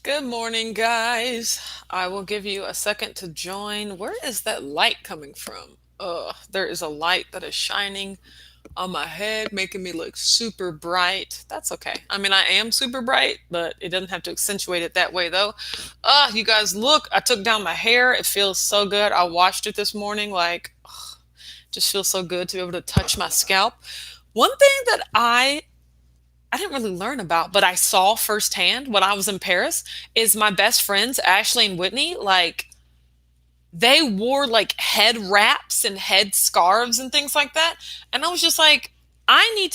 Good morning, guys. I will give you a second to join. Where is that light coming from? There is a light that is shining on my head, making me look super bright. That's okay. I mean, I am super bright, but it doesn't have to accentuate it that way, though. You guys, look, I took down my hair. It feels so good. I washed it this morning. Just feels so good to be able to touch my scalp. One thing that I didn't really learn about, but I saw firsthand when I was in Paris is my best friends, Ashley and Whitney, they wore like head wraps and head scarves and things like that. And I was just like, I need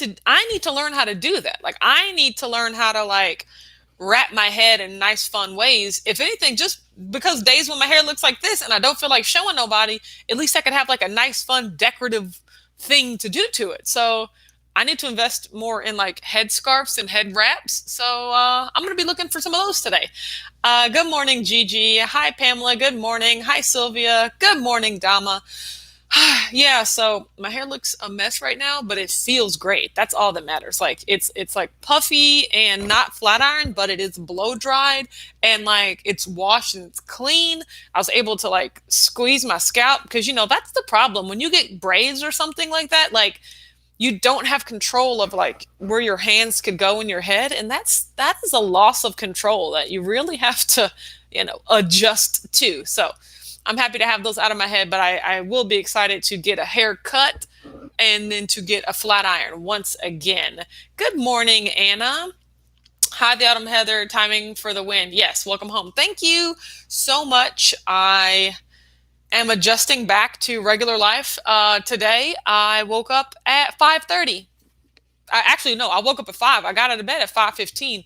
to learn how to do that. Like I need to learn how to wrap my head in nice fun ways. If anything, just because days when my hair looks like this and I don't feel like showing nobody, at least I could have like a nice fun decorative thing to do to it. So I need to invest more in like headscarves and head wraps. So I'm going to be looking for some of those today. Good morning, Gigi. Hi, Pamela. Good morning. Hi, Sylvia. Good morning, Dama. Yeah, so my hair looks a mess right now, but it feels great. That's all that matters. Like it's like puffy and not flat iron, but it is blow dried and like it's washed and it's clean. I was able to like squeeze my scalp because that's the problem when you get braids or something like that. Like you don't have control of like where your hands could go in your head, and that is a loss of control that you really have to adjust to. So I'm happy to have those out of my head, but I will be excited to get a haircut and then to get a flat iron once again. Good morning, Anna. Hi, the Autumn Heather. Timing for the win. Yes, welcome home. Thank you so much. I am adjusting back to regular life. Today, I woke up at 5:30. Actually, no, I woke up at 5. I got out of bed at 5:15.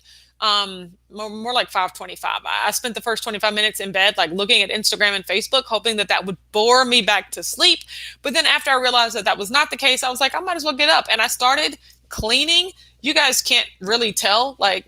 More like 5:25. I spent the first 25 minutes in bed, like looking at Instagram and Facebook, hoping that would bore me back to sleep. But then after I realized that that was not the case, I was like, I might as well get up. And I started cleaning. You guys can't really tell, like,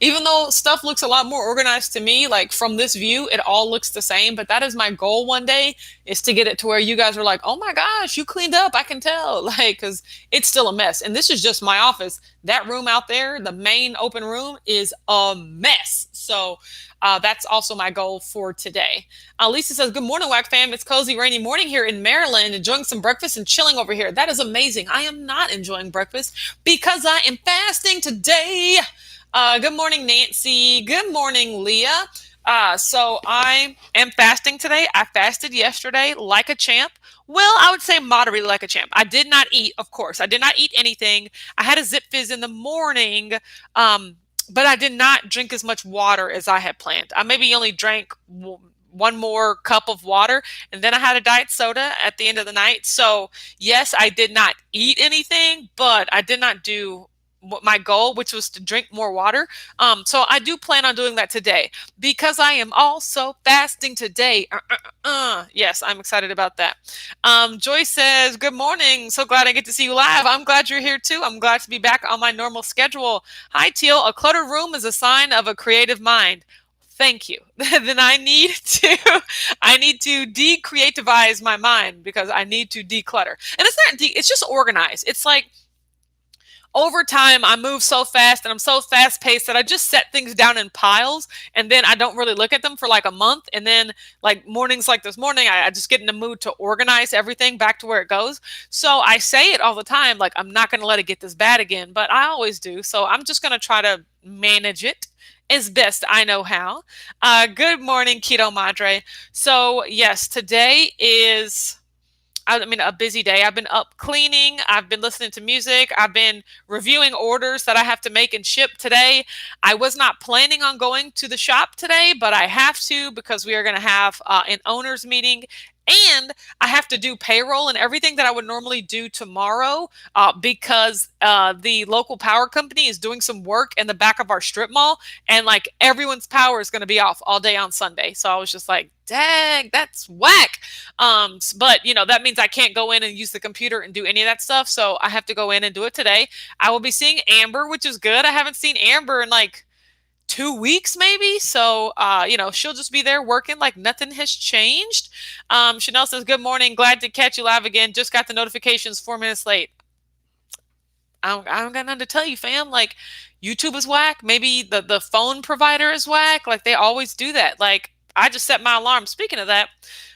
even though stuff looks a lot more organized to me, like from this view, it all looks the same. But that is my goal one day, is to get it to where you guys are like, oh my gosh, you cleaned up. I can tell, like, because it's still a mess. And this is just my office. That room out there, the main open room, is a mess. So that's also my goal for today. Lisa says, good morning, WAC fam. It's cozy, rainy morning here in Maryland, enjoying some breakfast and chilling over here. That is amazing. I am not enjoying breakfast because I am fasting today. Good morning, Nancy. Good morning, Leah. So I am fasting today. I fasted yesterday like a champ. Well, I would say moderately like a champ. I did not eat, of course. I did not eat anything. I had a Zip Fizz in the morning, but I did not drink as much water as I had planned. I maybe only drank one more cup of water, and then I had a diet soda at the end of the night. So yes, I did not eat anything, but I did not do my goal, which was to drink more water. So I do plan on doing that today because I am also fasting today. Yes, I'm excited about that. Joyce says, good morning. So glad I get to see you live. I'm glad you're here too. I'm glad to be back on my normal schedule. Hi, Teal. A cluttered room is a sign of a creative mind. Thank you. Then I need to de-creativize my mind because I need to declutter. And it's just organized. It's like, over time, I move so fast and I'm so fast paced that I just set things down in piles, and then I don't really look at them for like a month. And then like mornings like this morning, I just get in the mood to organize everything back to where it goes. So I say it all the time, like I'm not going to let it get this bad again, but I always do. So I'm just going to try to manage it as best I know how. Good morning, Keto Madre. So yes, today is, a busy day. I've been up cleaning. I've been listening to music. I've been reviewing orders that I have to make and ship today. I was not planning on going to the shop today, but I have to because we are going to have an owner's meeting. And I have to do payroll and everything that I would normally do tomorrow because the local power company is doing some work in the back of our strip mall. And like everyone's power is going to be off all day on Sunday. So I was just like, dang, that's whack. But that means I can't go in and use the computer and do any of that stuff. So I have to go in and do it today. I will be seeing Amber, which is good. I haven't seen Amber in like 2 weeks maybe. So, she'll just be there working like nothing has changed. Chanel says, good morning. Glad to catch you live again. Just got the notifications 4 minutes late. I don't got nothing to tell you, fam. Like, YouTube is whack. Maybe the phone provider is whack. Like, they always do that. Like, I just set my alarm. Speaking of that,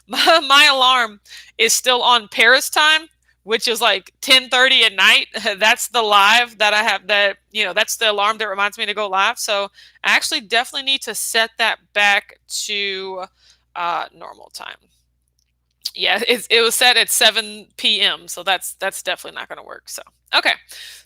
my alarm is still on Paris time, which is like 10:30 at night. That's the live that I have. That, that's the alarm that reminds me to go live. So I actually definitely need to set that back to normal time. Yeah, it was set at 7 p.m. So that's definitely not going to work. So okay,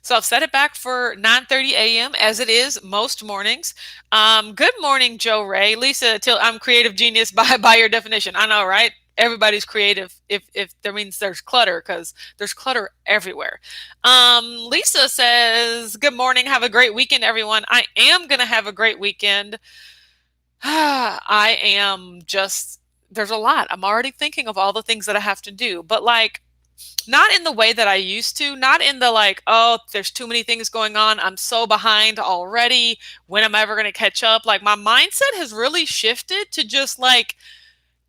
so I've set it back for 9:30 a.m. as it is most mornings. Good morning, Joe Ray, Lisa. Till I'm creative genius by your definition. I know, right? Everybody's creative if that means there's clutter, because there's clutter everywhere. Lisa says, "Good morning. Have a great weekend, everyone. I am gonna have a great weekend. I am just, there's a lot. I'm already thinking of all the things that I have to do, but like, not in the way that I used to, not in the like, oh, there's too many things going on. I'm so behind already. When am I ever going to catch up? Like, my mindset has really shifted to just like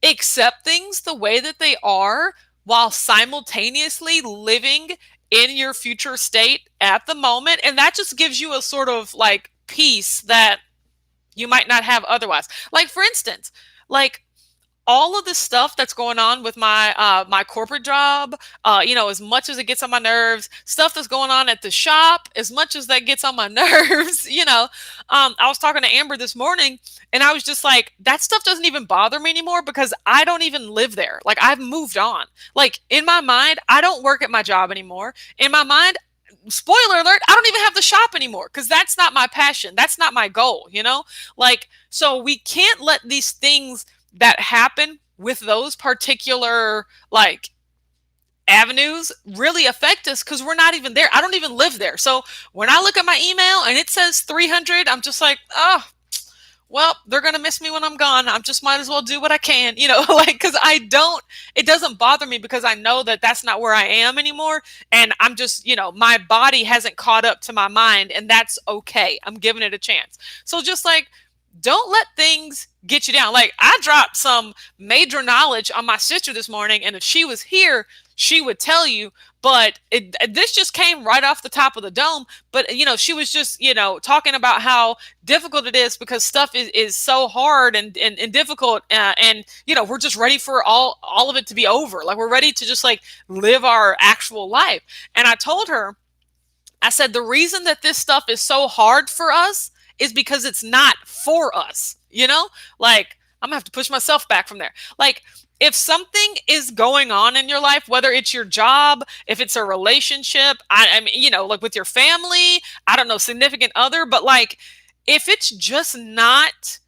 accept things the way that they are while simultaneously living in your future state at the moment. And that just gives you a sort of like peace that you might not have otherwise. Like, for instance, like all of the stuff that's going on with my corporate job, as much as it gets on my nerves, stuff that's going on at the shop, as much as that gets on my nerves, I was talking to Amber this morning, and I was just like, that stuff doesn't even bother me anymore because I don't even live there. Like, I've moved on. Like, in my mind, I don't work at my job anymore. In my mind, spoiler alert, I don't even have the shop anymore because that's not my passion. That's not my goal. Like, so we can't let these things that happen with those particular like avenues really affect us because we're not even there. I don't even live there. So when I look at my email and it says 300, I'm just like, oh, well, they're going to miss me when I'm gone. I just might as well do what I can, like, because it doesn't bother me because I know that that's not where I am anymore. And I'm just, my body hasn't caught up to my mind, and that's okay. I'm giving it a chance. So just like, don't let things get you down. Like, I dropped some major knowledge on my sister this morning, and if she was here, she would tell you, but this just came right off the top of the dome. But, she was just, talking about how difficult it is because stuff is so hard and difficult. And, we're just ready for all of it to be over. Like, we're ready to just like live our actual life. And I told her, I said, the reason that this stuff is so hard for us is because it's not for us, like, I'm gonna have to push myself back from there. Like, if something is going on in your life, whether it's your job, if it's a relationship, I mean, like with your family, I don't know, significant other, but like, if it's just not,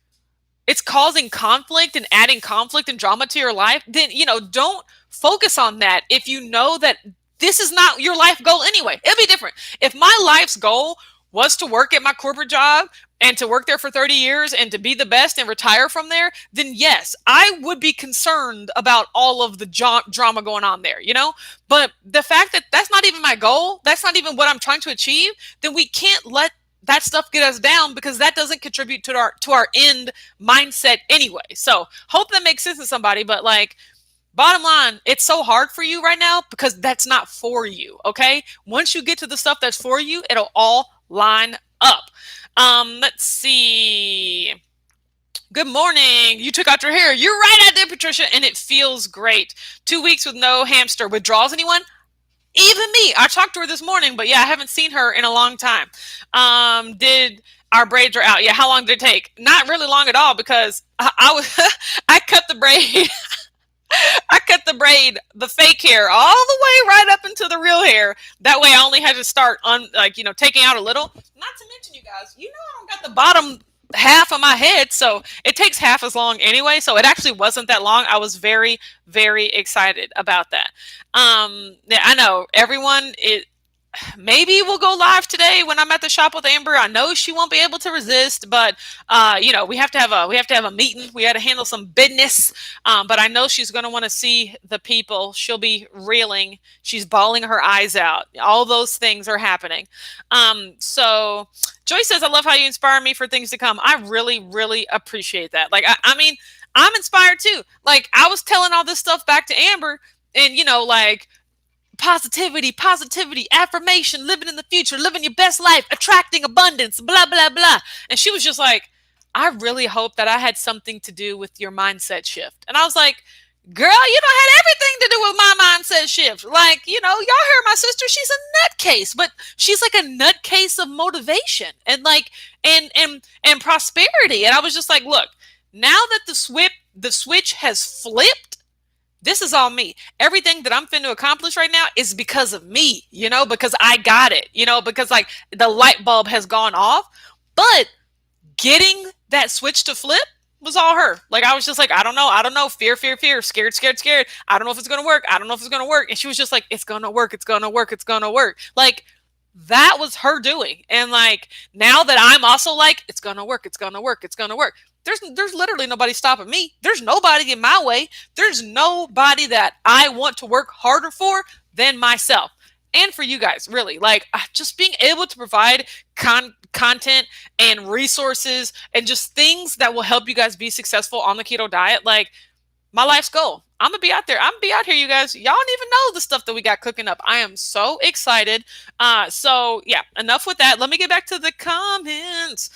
it's causing conflict and adding conflict and drama to your life, then, don't focus on that. If you know that this is not your life goal anyway, it'll be different. If my life's goal was to work at my corporate job and to work there for 30 years and to be the best and retire from there, then yes, I would be concerned about all of the drama going on there, But the fact that that's not even my goal, that's not even what I'm trying to achieve, then we can't let that stuff get us down because that doesn't contribute to our end mindset anyway. So hope that makes sense to somebody, but like, bottom line, it's so hard for you right now because that's not for you, okay? Once you get to the stuff that's for you, it'll all line up. Let's see. Good morning. You took out your hair. You're right, I did, Patricia, and it feels great. 2 weeks with no hamster. Withdrawals, anyone? Even me. I talked to her this morning, but yeah, I haven't seen her in a long time. Did our braids are out? Yeah, how long did it take? Not really long at all because I was I cut the braid. I cut the braid, the fake hair, all the way right up into the real hair. That way I only had to start taking out a little. Not to mention, you guys, I don't got the bottom half of my head, so it takes half as long anyway. So it actually wasn't that long. I was very, very excited about that. Yeah, I know everyone maybe we'll go live today when I'm at the shop with Amber. I know she won't be able to resist, but we have to have a meeting. We got to handle some business. But I know she's going to want to see the people. She'll be reeling. She's bawling her eyes out. All those things are happening. So Joyce says, I love how you inspire me for things to come. I really, really appreciate that. Like, I mean, I'm inspired too. Like, I was telling all this stuff back to Amber, and like, positivity, positivity, affirmation, living in the future, living your best life, attracting abundance, blah, blah, blah. And she was just like, I really hope that I had something to do with your mindset shift. And I was like, girl, you don't have everything to do with my mindset shift. Like, y'all heard my sister, she's a nutcase, but she's like a nutcase of motivation and like and prosperity. And I was just like, look, now that the switch has flipped, this is all me. Everything that I'm finna accomplish right now is because of me, because I got it, because like the light bulb has gone off. But getting that switch to flip was all her. Like I was just like, I don't know, fear, fear, fear, scared, scared, scared. I don't know if it's gonna work. I don't know if it's gonna work. And she was just like, it's gonna work, it's gonna work, it's gonna work. Like that was her doing. And like now that I'm also like, it's gonna work, it's gonna work, it's gonna work. There's literally nobody stopping me. There's nobody in my way. There's nobody that I want to work harder for than myself. And for you guys, really, like just being able to provide content and resources and just things that will help you guys be successful on the keto diet. Like my life's goal. I'm gonna be out there. I'm gonna be out here, you guys. Y'all don't even know the stuff that we got cooking up. I am so excited. So yeah, enough with that. Let me get back to the comments.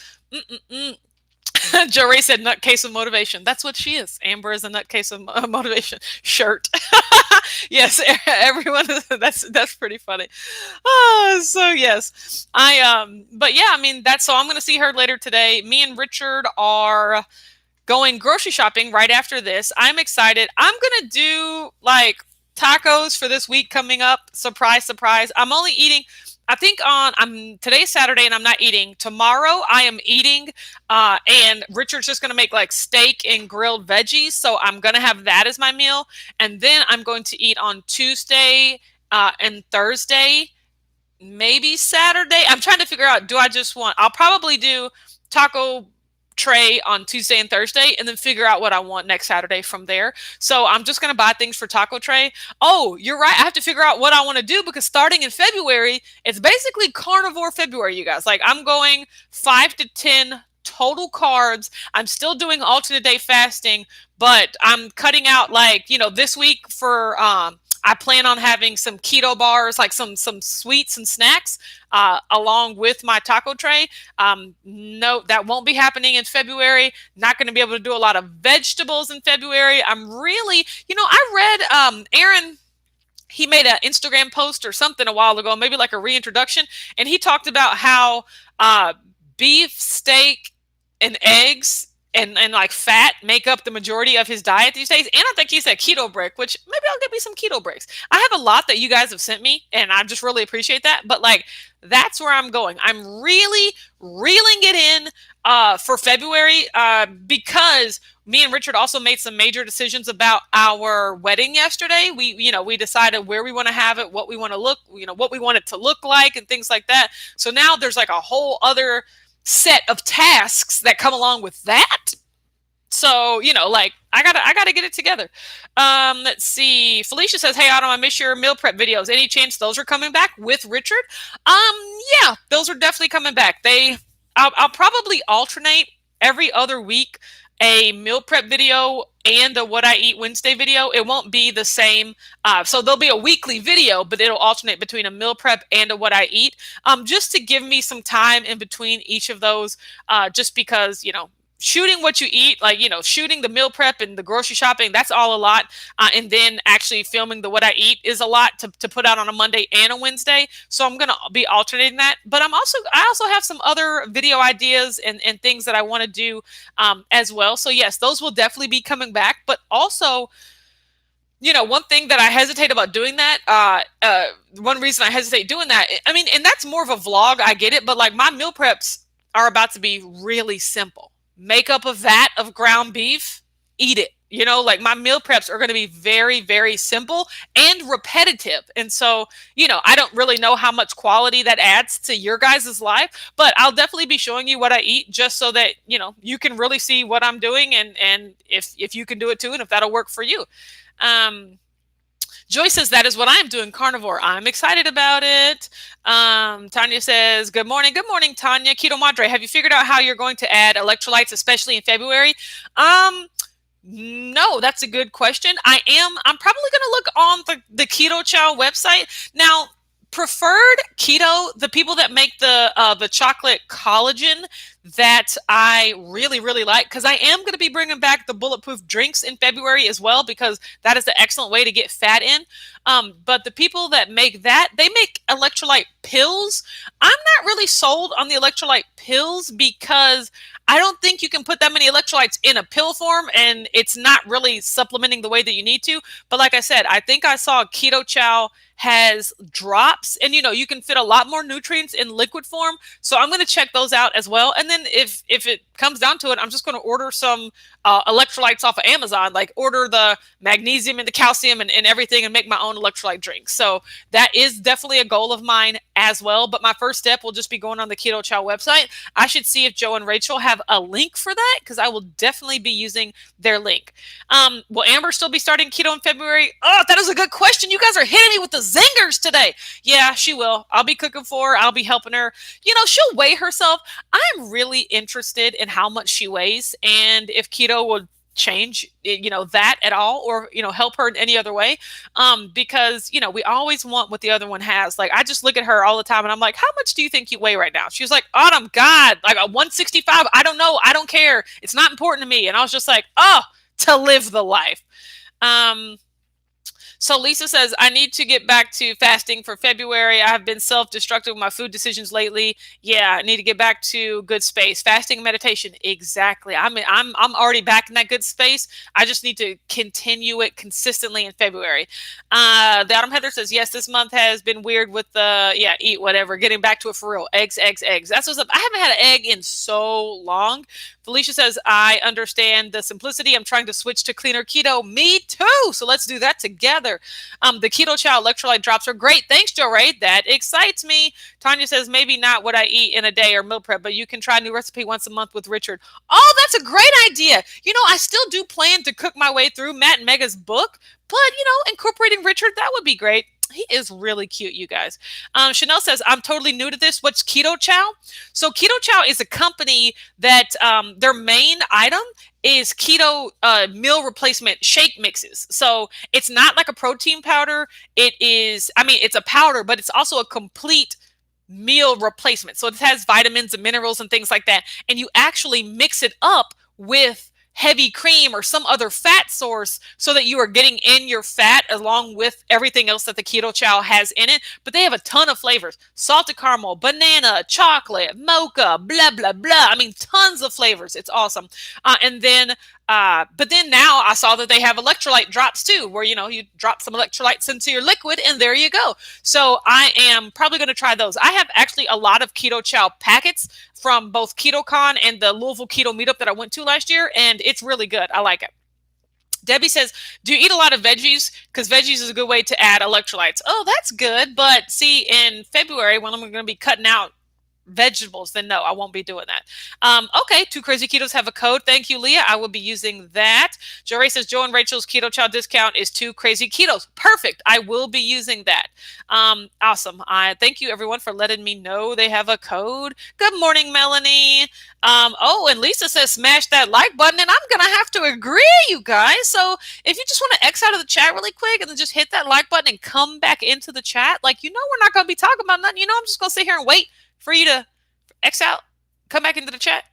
Jory said nutcase of motivation. That's what she is. Amber is a nutcase of motivation. Shirt. Yes, everyone. That's pretty funny. So yes, but yeah, I mean that's so. I'm gonna see her later today. Me and Richard are going grocery shopping right after this. I'm excited. I'm gonna do like tacos for this week coming up. Surprise, surprise. I'm only eating. I think today's Saturday and I'm not eating. Tomorrow I am eating, and Richard's just gonna make like steak and grilled veggies. So I'm gonna have that as my meal, and then I'm going to eat on Tuesday and Thursday, maybe Saturday. I'm trying to figure out. I'll probably do taco tray on Tuesday and Thursday and then figure out what I want next Saturday from there. So I'm just going to buy things for taco tray. Oh, you're right. I have to figure out what I want to do because starting in February, it's basically carnivore February, you guys. Like I'm going 5 to 10 total carbs. I'm still doing alternate day fasting, but I'm cutting out like, this week for I plan on having some keto bars, like some sweets and snacks, along with my taco tray. No, that won't be happening in February. Not going to be able to do a lot of vegetables in February. I'm really, I read Aaron. He made an Instagram post or something a while ago, maybe like a reintroduction, and he talked about how beef, steak, and eggs and like fat make up the majority of his diet these days. And I think he said keto break, which maybe I'll get me some keto breaks. I have a lot that you guys have sent me and I just really appreciate that. But like, that's where I'm going. I'm really reeling it in for February because me and Richard also made some major decisions about our wedding yesterday. We decided where we want to have it, what we want to look, what we want it to look like and things like that. So now there's like a whole other set of tasks that come along with that. So, like I gotta get it together. Let's see. Felicia says, hey, Autumn, I miss your meal prep videos. Any chance those are coming back with Richard? Yeah, those are definitely coming back. I'll probably alternate every other week a meal prep video and a what I eat Wednesday video. It won't be the same. So there'll be a weekly video, but it'll alternate between a meal prep and a what I eat, just to give me some time in between each of those, just because, shooting what you eat, like, shooting the meal prep and the grocery shopping, that's all a lot. And then actually filming the what I eat is a lot to put out on a Monday and a Wednesday. So I'm going to be alternating that. But I also have some other video ideas and things that I want to do as well. So yes, those will definitely be coming back. But also, one thing that I hesitate about doing that, one reason I hesitate doing that, I mean, and that's more of a vlog, I get it, but like my meal preps are about to be really simple. Make up a vat of ground beef, eat it. Like my meal preps are going to be very, very simple and repetitive. And so, I don't really know how much quality that adds to your guys' life, but I'll definitely be showing you what I eat just so that, you can really see what I'm doing and if you can do it too, and if that'll work for you. Joy says that is what I'm doing, carnivore. I'm excited about it. Tanya says, good morning. Good morning, Tanya. Keto Madre, have you figured out how you're going to add electrolytes, especially in February? No, that's a good question. I'm probably going to look on the Keto Chow website. Now, preferred keto, the people that make the chocolate collagen that I really, really like, because I am going to be bringing back the bulletproof drinks in February as well, because that is an excellent way to get fat in. But the people that make that, they make electrolyte pills. I'm not really sold on the electrolyte pills because I don't think you can put that many electrolytes in a pill form, and it's not really supplementing the way that you need to. But like I said, I think I saw Keto Chow has drops, and you can fit a lot more nutrients in liquid form. So I'm going to check those out as well. And then if it comes down to it, I'm just going to order some electrolytes off of Amazon, like order the magnesium and the calcium and everything, and make my own electrolyte drinks. So that is definitely a goal of mine as well. But my first step will just be going on the Keto Chow website. I should see if Joe and Rachel have a link for that, because I will definitely be using their link. Will Amber still be starting keto in February? Oh, that is a good question. You guys are hitting me with the zingers today. Yeah, she will. I'll be cooking for her. I'll be helping her. She'll weigh herself. I'm really interested in how much she weighs, and if keto will change that at all, or help her in any other way, because we always want what the other one has. Like, I just look at her all the time and I'm like, how much do you think you weigh right now? She was like, Autumn, God, like a 165. I don't know, I don't care, it's not important to me. And I was just like, oh, to live the life. So Lisa says, I need to get back to fasting for February. I have been self-destructive with my food decisions lately. Yeah, I need to get back to good space. Fasting and meditation. Exactly. I'm already back in that good space. I just need to continue it consistently in February. The Autumn Heather says, yes, this month has been weird with the, eat whatever, getting back to it for real. Eggs, eggs, eggs. That's what's up. I haven't had an egg in so long. Felicia says, I understand the simplicity. I'm trying to switch to cleaner keto. Me too. So let's do that together. The Keto Chow electrolyte drops are great. Thanks, Joe Ray. That excites me. Tanya says, maybe not what I eat in a day or meal prep, but you can try a new recipe once a month with Richard. Oh, that's a great idea. I still do plan to cook my way through Matt and Mega's book, but, incorporating Richard, that would be great. He is really cute, you guys. Chanel says, I'm totally new to this. What's Keto Chow? So Keto Chow is a company that their main item is keto meal replacement shake mixes. So it's not like a protein powder. It's a powder, but it's also a complete meal replacement. So it has vitamins and minerals and things like that. And you actually mix it up with heavy cream or some other fat source so that you are getting in your fat along with everything else that the Keto Chow has in it. But they have a ton of flavors: salted caramel, banana, chocolate, mocha, blah, blah, blah. Tons of flavors. It's awesome. But then now I saw that they have electrolyte drops too, where, you drop some electrolytes into your liquid and there you go. So I am probably going to try those. I have actually a lot of Keto Chow packets from both KetoCon and the Louisville Keto Meetup that I went to last year, and it's really good. I like it. Debbie says, do you eat a lot of veggies? Because veggies is a good way to add electrolytes. Oh, that's good. But see, in February, when I'm going to be cutting out vegetables, then no, I won't be doing that. Okay, Two Crazy Ketos have a code. Thank you, Leah. I will be using that. Joe Ray says, Joe and Rachel's Keto Chow discount is Two Crazy Ketos. Perfect. I will be using that. Awesome. I thank you, everyone, for letting me know they have a code. Good morning, Melanie. And Lisa says, smash that like button, and I'm going to have to agree, you guys. So if you just want to X out of the chat really quick and then just hit that like button and come back into the chat, we're not going to be talking about nothing. I'm just going to sit here and wait for you to X out, come back into the chat.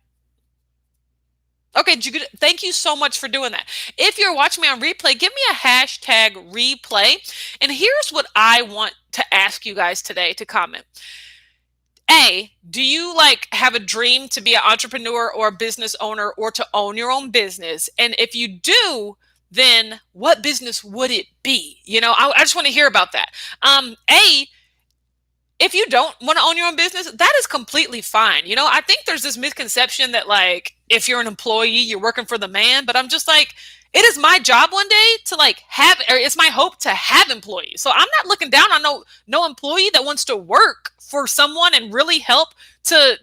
Okay, thank you so much for doing that. If you're watching me on replay, give me a hashtag replay. And here's what I want to ask you guys today to comment. A, do you have a dream to be an entrepreneur or a business owner or to own your own business? And if you do, then what business would it be? I just want to hear about that. If you don't want to own your own business, that is completely fine. I think there's this misconception that if you're an employee, you're working for the man, but I'm just like, it is my job one day to it's my hope to have employees. So I'm not looking down on no employee that wants to work for someone and really help to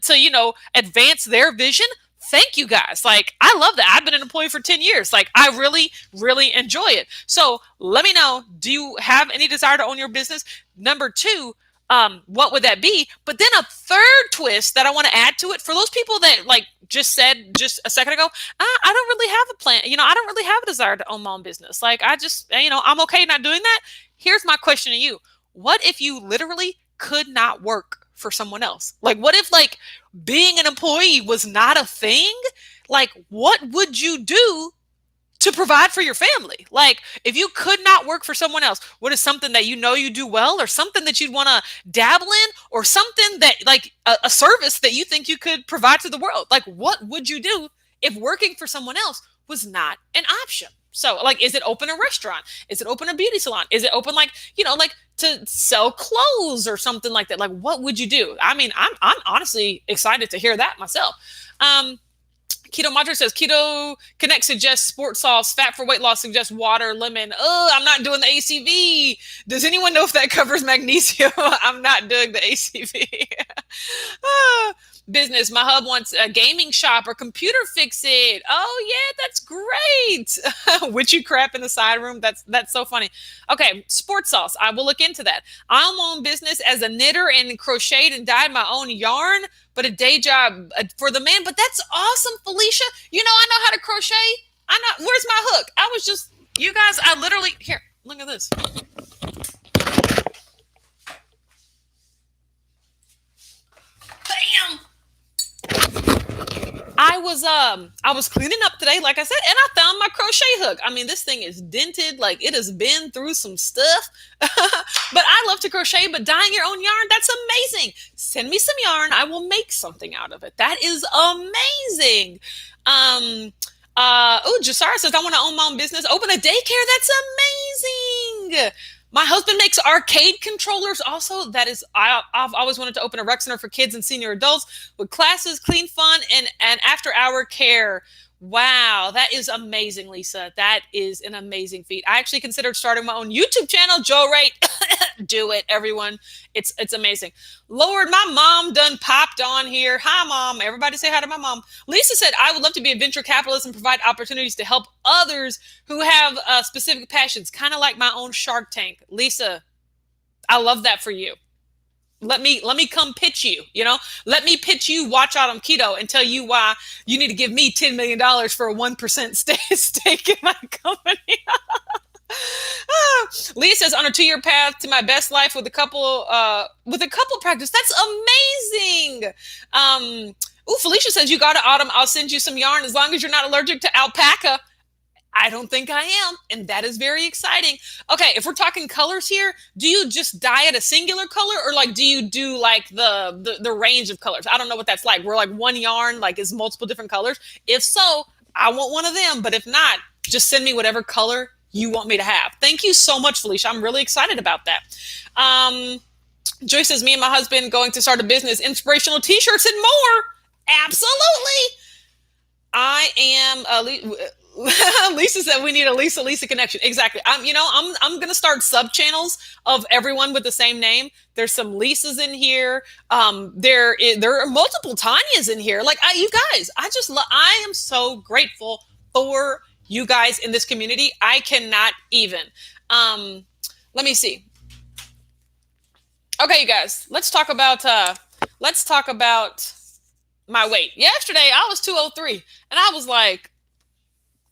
advance their vision. Thank you guys. I love that. I've been an employee for 10 years. I really, really enjoy it. So let me know, do you have any desire to own your business? Number two, what would that be? But then a third twist that I want to add to it for those people that just said just a second ago, I don't really have a plan. I don't really have a desire to own my own business. Like, I just, I'm okay not doing that. Here's my question to you. What if you literally could not work for someone else? Like, what if, like, being an employee was not a thing? Like, what would you do to provide for your family? Like, if you could not work for someone else, what is something that you do well, or something that you'd want to dabble in, or something that, like, a service that you think you could provide to the world? Like, what would you do if working for someone else was not an option? So, like, is it open a restaurant? Is it open a beauty salon? Is it open, like, like, to sell clothes or something like that? Like, what would you do? I mean, I'm honestly excited to hear that myself. Keto Mantra says Keto Connect suggests sports sauce. Fat for weight loss suggests water, lemon. Oh, I'm not doing the ACV. Does anyone know if that covers magnesium? I'm not doing the ACV. Business. My hub wants a gaming shop or computer fix it. Oh yeah, that's great. Witchy crap in the side room. That's so funny. Okay, sports sauce. I will look into that. I'm on business as a knitter and crocheted and dyed my own yarn, but a day job for the man. But that's awesome, Felicia. I know how to crochet. I know. Where's my hook? I was just, you guys, I literally, here, look at this. Bam. I was cleaning up today, like I said, and I found my crochet hook. I mean, this thing is dented, like it has been through some stuff. But I love to crochet, but dyeing your own yarn, that's amazing. Send me some yarn, I will make something out of it. That is amazing. Jasara says, I want to own my own business, open a daycare. That's amazing. My husband makes arcade controllers also. I've always wanted to open a rec center for kids and senior adults with classes, clean fun, and after-hour care. Wow, that is amazing, Lisa. That is an amazing feat. I actually considered starting my own YouTube channel. Joe Rate, do it, everyone. It's amazing. Lord, my mom done popped on here. Hi, Mom. Everybody say hi to my mom. Lisa said, I would love to be a venture capitalist and provide opportunities to help others who have specific passions, kind of like my own Shark Tank. Lisa, I love that for you. Let me come pitch you, let me pitch you Watch Out on Keto and tell you why you need to give me $10 million for a 1% stake in my company. Leah says, on a 2-year path to my best life with a couple practice. That's amazing. Felicia says, you got it, Autumn. I'll send you some yarn as long as you're not allergic to alpaca. I don't think I am, and that is very exciting. Okay, if we're talking colors here, do you just dye it a singular color, or like do you do like the range of colors? I don't know what that's like. Where like one yarn like is multiple different colors. If so, I want one of them. But if not, just send me whatever color you want me to have. Thank you so much, Felicia. I'm really excited about that. Joyce says, me and my husband going to start a business, inspirational t-shirts and more. Absolutely. I am Lisa said we need a Lisa connection. Exactly. I'm gonna start sub channels of everyone with the same name. There's some Lisas in here. There are multiple Tanyas in here. Like, you guys, I am so grateful for you guys in this community. I cannot even. Let me see. Okay, you guys, let's talk about my weight. Yesterday I was 203, and I was like,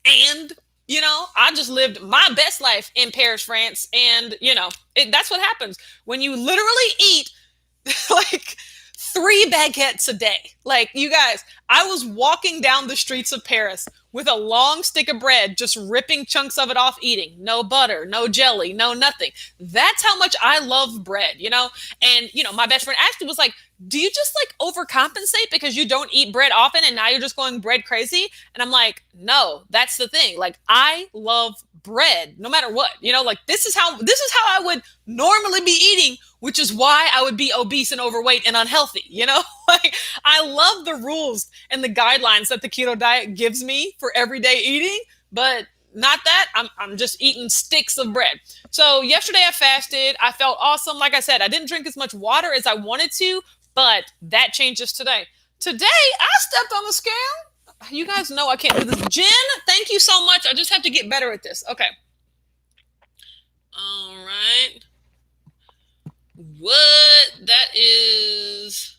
I just lived my best life in Paris, France. And, that's what happens when you literally eat like 3 baguettes a day. Like, you guys, I was walking down the streets of Paris with a long stick of bread, just ripping chunks of it off, eating. No butter, no jelly, no nothing. That's how much I love bread, And, my best friend actually was like, do you just like overcompensate because you don't eat bread often and now you're just going bread crazy? And I'm like, no, that's the thing. Like, I love bread no matter what, like this is how I would normally be eating, which is why I would be obese and overweight and unhealthy, like I love the rules and the guidelines that the keto diet gives me for everyday eating, but not that I'm just eating sticks of bread. So yesterday I fasted. I felt awesome. Like I said, I didn't drink as much water as I wanted to, but that changes today. Today, I stepped on the scale. You guys know I can't do this. Jen, thank you so much. I just have to get better at this. Okay. All right. What? That is...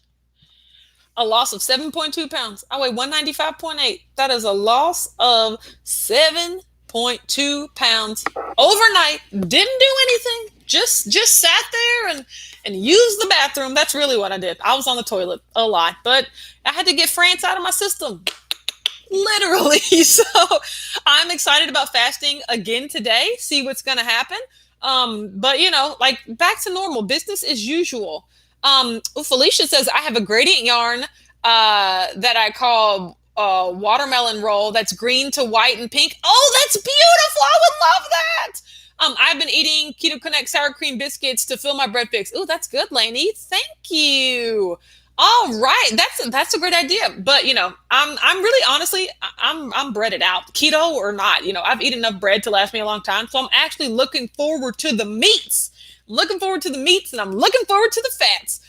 A loss of 7.2 pounds. I weigh 195.8. That is a loss of 7.2 pounds overnight. Didn't do anything. Just sat there and used the bathroom. That's really what I did. I was on the toilet a lot, but I had to get France out of my system. Literally. So I'm excited about fasting again today. See what's going to happen. But like back to normal, business as usual. Felicia says, I have a gradient yarn that I call watermelon roll that's green to white and pink. Oh, that's beautiful. I would love that. I've been eating Keto Connect sour cream biscuits to fill my bread fix. Oh, that's good, Lainey. Thank you. All right, that's a great idea. But I'm really honestly, I'm breaded out, keto or not. I've eaten enough bread to last me a long time, so I'm actually looking forward to the meats. I'm looking forward to the meats, and I'm looking forward to the fats.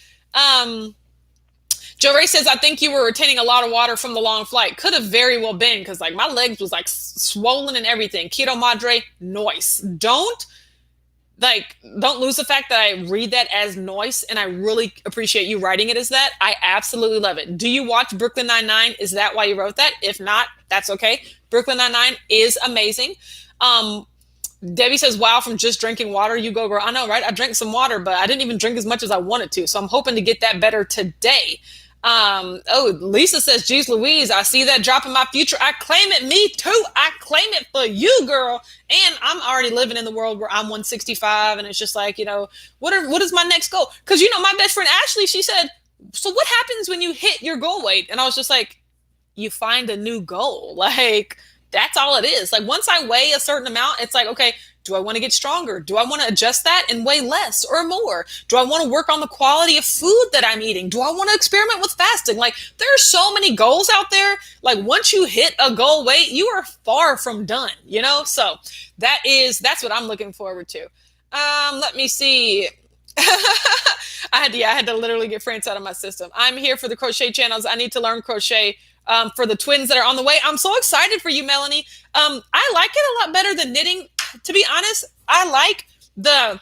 Joe Ray says, I think you were retaining a lot of water from the long flight. Could have very well been, because like my legs was like swollen and everything. Keto Madre, noise. Don't lose the fact that I read that as noise, and I really appreciate you writing it as that. I absolutely love it. Do you watch Brooklyn Nine-Nine? Is that why you wrote that? If not, that's okay. Brooklyn Nine-Nine is amazing. Debbie says, wow, from just drinking water, you go, girl. I know, right? I drank some water, but I didn't even drink as much as I wanted to. So I'm hoping to get that better today. Lisa says, geez Louise, I see that drop in my future. I claim it. Me too. I claim it for you, girl. And I'm already living in the world where I'm 165, and it's just like, what is my next goal? Because my best friend Ashley, she said, so what happens when you hit your goal weight? And I was just like, you find a new goal. Like, that's all it is. Like, once I weigh a certain amount, it's like, okay, do I want to get stronger? Do I want to adjust that and weigh less or more? Do I want to work on the quality of food that I'm eating? Do I want to experiment with fasting? Like, there are so many goals out there. Like, once you hit a goal weight, you are far from done, So that's what I'm looking forward to. Let me see. I had to literally get France out of my system. I'm here for the crochet channels. I need to learn crochet. For the twins that are on the way. I'm so excited for you, Melanie. I like it a lot better than knitting. To be honest, I like the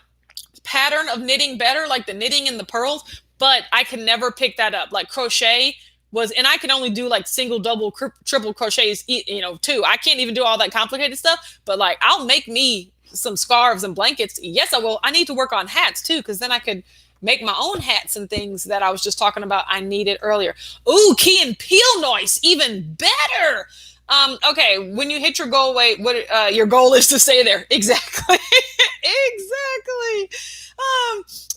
pattern of knitting better, like the knitting and the pearls, but I can never pick that up. Like crochet and I can only do like single, double, triple crochets, too. I can't even do all that complicated stuff, but like I'll make me some scarves and blankets. Yes, I will. I need to work on hats too, because then I could make my own hats and things that I was just talking about. I needed earlier. Ooh, Key and Peele noise, even better. Okay, when you hit your goal weight, what your goal is to stay there. Exactly. Exactly.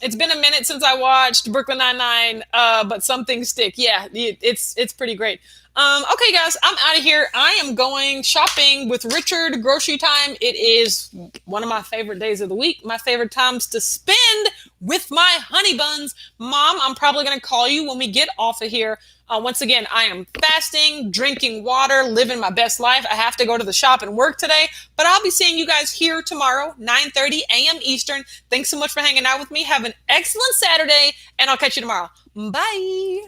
It's been a minute since I watched Brooklyn Nine-Nine, but some things stick. Yeah, it's pretty great. Okay, guys, I'm out of here. I am going shopping with Richard. Grocery time. It is one of my favorite days of the week. My favorite times to spend with my honey buns. Mom, I'm probably going to call you when we get off of here. Once again, I am fasting, drinking water, living my best life. I have to go to the shop and work today, but I'll be seeing you guys here tomorrow, 9:30 a.m. Eastern. Thanks so much for hanging out with me. Have an excellent Saturday, and I'll catch you tomorrow. Bye.